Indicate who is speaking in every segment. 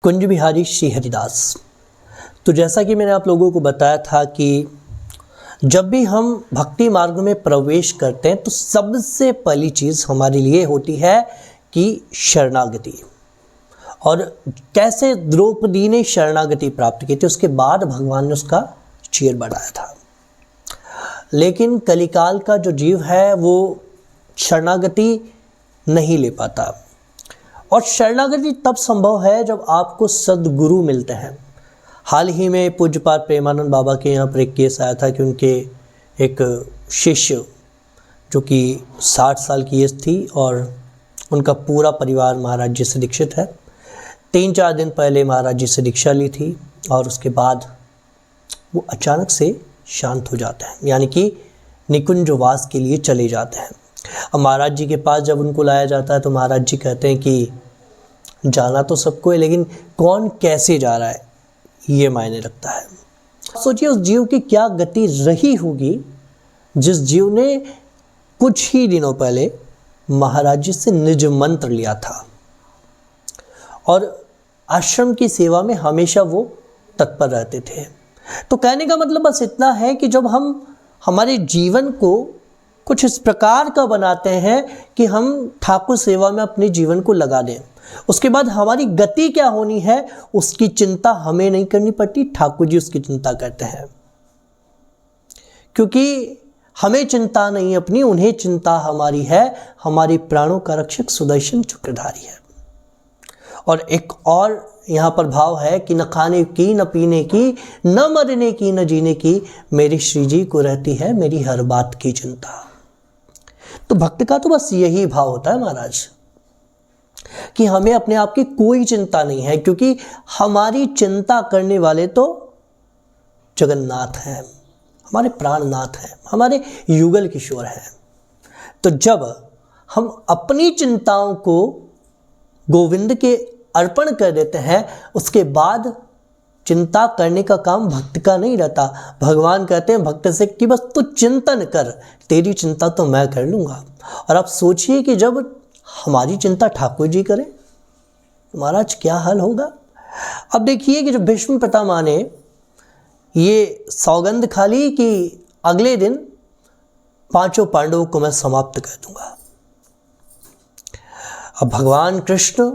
Speaker 1: कुंज बिहारी श्री हरिदास। तो जैसा कि मैंने आप लोगों को बताया था कि जब भी हम भक्ति मार्ग में प्रवेश करते हैं तो सबसे पहली चीज़ हमारे लिए होती है कि शरणागति। और कैसे द्रौपदी ने शरणागति प्राप्त की थी, उसके बाद भगवान ने उसका चीर बढ़ाया था। लेकिन कलिकाल का जो जीव है वो शरणागति नहीं ले पाता, और शरणागति तब संभव है जब आपको सद्गुरु मिलते हैं। हाल ही में पूज्यपाद प्रेमानंद बाबा के यहाँ पर एक केस आया था कि उनके एक शिष्य जो कि 60 साल की एज थी और उनका पूरा परिवार महाराज जी से दीक्षित है। 3-4 दिन पहले महाराज जी से दीक्षा ली थी और उसके बाद वो अचानक से शांत हो जाते हैं, यानी कि निकुंजवास के लिए चले जाते हैं। अब महाराज जी के पास जब उनको लाया जाता है तो महाराज जी कहते हैं कि जाना तो सबको है, लेकिन कौन कैसे जा रहा है ये मायने रखता है। सोचिए उस जीव की क्या गति रही होगी जिस जीव ने कुछ ही दिनों पहले महाराज जी से निज मंत्र लिया था और आश्रम की सेवा में हमेशा वो तत्पर रहते थे। तो कहने का मतलब बस इतना है कि जब हम हमारे जीवन को कुछ इस प्रकार का बनाते हैं कि हम ठाकुर सेवा में अपने जीवन को लगा दें, उसके बाद हमारी गति क्या होनी है उसकी चिंता हमें नहीं करनी पड़ती, ठाकुर जी उसकी चिंता करते हैं। क्योंकि हमें चिंता नहीं अपनी, उन्हें चिंता हमारी है। हमारे प्राणों का रक्षक सुदर्शन चक्रधारी है। और एक और यहाँ पर भाव है कि न खाने की, न पीने की, न मरने की, न जीने की, मेरे श्री जी को रहती है मेरी हर बात की चिंता। तो भक्त का तो बस यही भाव होता है महाराज, कि हमें अपने आप की कोई चिंता नहीं है, क्योंकि हमारी चिंता करने वाले तो जगन्नाथ हैं, हमारे प्राणनाथ हैं, हमारे युगल किशोर हैं। तो जब हम अपनी चिंताओं को गोविंद के अर्पण कर देते हैं, उसके बाद चिंता करने का काम भक्त का नहीं रहता। भगवान कहते हैं भक्त से कि बस तू चिंतन कर, तेरी चिंता तो मैं कर लूँगा। और आप सोचिए कि जब हमारी चिंता ठाकुर जी करें महाराज क्या हाल होगा। अब देखिए कि जब भीष्म पितामह ने ये सौगंध खा ली कि अगले दिन 5 पांडवों को मैं समाप्त कर दूंगा। अब भगवान कृष्ण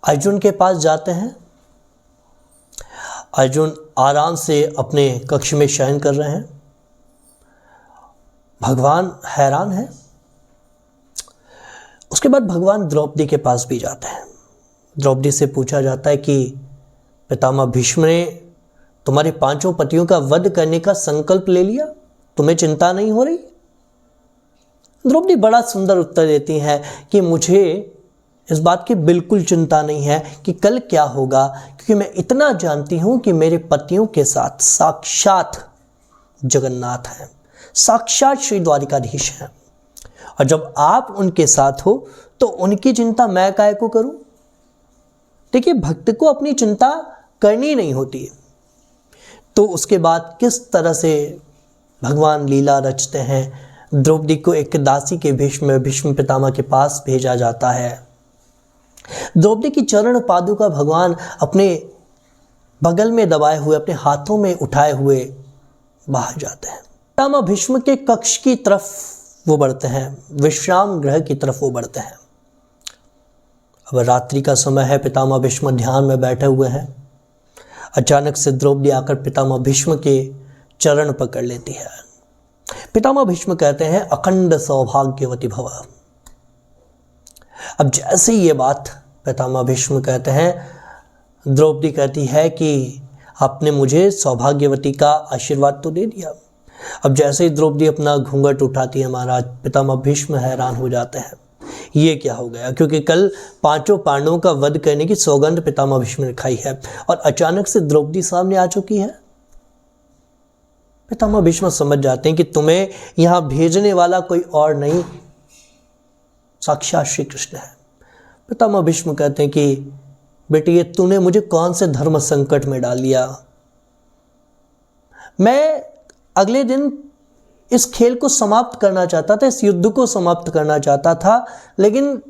Speaker 1: अर्जुन के पास जाते हैं। अर्जुन आराम से अपने कक्ष में शयन कर रहे हैं। भगवान हैरान है। उसके बाद भगवान द्रौपदी के पास भी जाते हैं। द्रौपदी से पूछा जाता है कि पितामह भीष्म ने तुम्हारे 5 पतियों का वध करने का संकल्प ले लिया, तुम्हें चिंता नहीं हो रही? द्रौपदी बड़ा सुंदर उत्तर देती हैं कि मुझे इस बात की बिल्कुल चिंता नहीं है कि कल क्या होगा, क्योंकि मैं इतना जानती हूं कि मेरे पतियों के साथ साक्षात जगन्नाथ हैं, साक्षात श्री द्वारिकाधीश हैं। और जब आप उनके साथ हो तो उनकी चिंता मैं काहे को करूं? देखिए भक्त को अपनी चिंता करनी नहीं होती। तो उसके बाद किस तरह से भगवान लीला रचते हैं। द्रौपदी को एक दासी के भीष्म पितामह के पास भेजा जाता है। द्रौपदी की चरण पादुका भगवान अपने बगल में दबाए हुए, अपने हाथों में उठाए हुए बाहर जाते हैं। पितामह भीष्म के कक्ष की तरफ वो बढ़ते हैं, विश्राम गृह की तरफ वो बढ़ते हैं। अब रात्रि का समय है, पितामह भीष्म ध्यान में बैठे हुए हैं। अचानक से द्रौपदी आकर पितामह भीष्म के चरण पकड़ लेती है। पितामह भीष्म कहते हैं अखंड सौभाग्यवती भव। अब जैसे ये बात पितामह भीष्म कहते हैं, द्रौपदी कहती है कि आपने मुझे सौभाग्यवती का आशीर्वाद तो दे दिया। अब जैसे ही द्रौपदी अपना घूंघट उठाती है महाराज, पितामह भीष्म हैरान हो जाते हैं, ये क्या हो गया, क्योंकि कल 5 पांडवों का वध करने की सौगंध पितामह भीष्म ने खाई है और अचानक से द्रौपदी सामने आ चुकी है। पितामह भीष्म समझ जाते हैं कि तुम्हें यहां भेजने वाला कोई और नहीं, साक्षात श्री कृष्ण है। पितामह भीष्म कहते हैं कि बेटी ये तूने मुझे कौन से धर्म संकट में डाल लिया। मैं अगले दिन इस खेल को समाप्त करना चाहता था, इस युद्ध को समाप्त करना चाहता था, लेकिन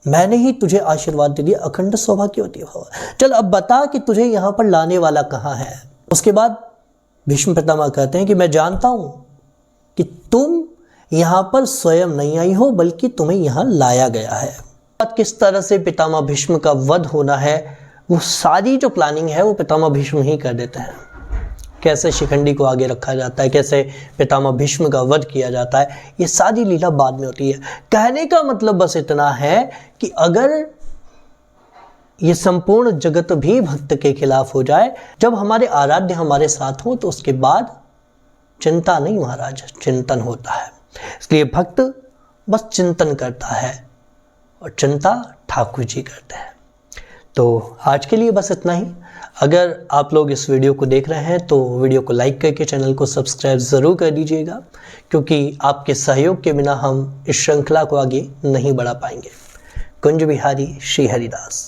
Speaker 1: मैंने ही तुझे आशीर्वाद दे दिया, अखंड सौभाग्यवती भव। चल अब बता कि तुझे यहाँ पर लाने वाला कहाँ है। उसके बाद भीष्म पितामह कहते हैं कि मैं जानता हूँ कि तुम यहाँ पर स्वयं नहीं आई हो, बल्कि तुम्हें यहाँ लाया गया है। किस तरह से पितामह भीष्म का वध होना है, वो सारी जो प्लानिंग है वो पितामह भीष्म ही कर देते हैं। कैसे शिखंडी को आगे रखा जाता है, कैसे पितामह भीष्म का वध किया जाता है, ये सारी लीला बाद में होती है। कहने का मतलब बस इतना है कि अगर ये संपूर्ण जगत भी भक्त के खिलाफ हो जाए, जब हमारे आराध्य हमारे साथ हो, तो उसके बाद चिंता नहीं महाराज, चिंतन होता है। इसलिए भक्त बस चिंतन करता है और चिंता ठाकुर जी करते हैं। तो आज के लिए बस इतना ही। अगर आप लोग इस वीडियो को देख रहे हैं तो वीडियो को लाइक करके चैनल को सब्सक्राइब ज़रूर कर दीजिएगा, क्योंकि आपके सहयोग के बिना हम इस श्रृंखला को आगे नहीं बढ़ा पाएंगे। कुंज बिहारी श्री हरिदास।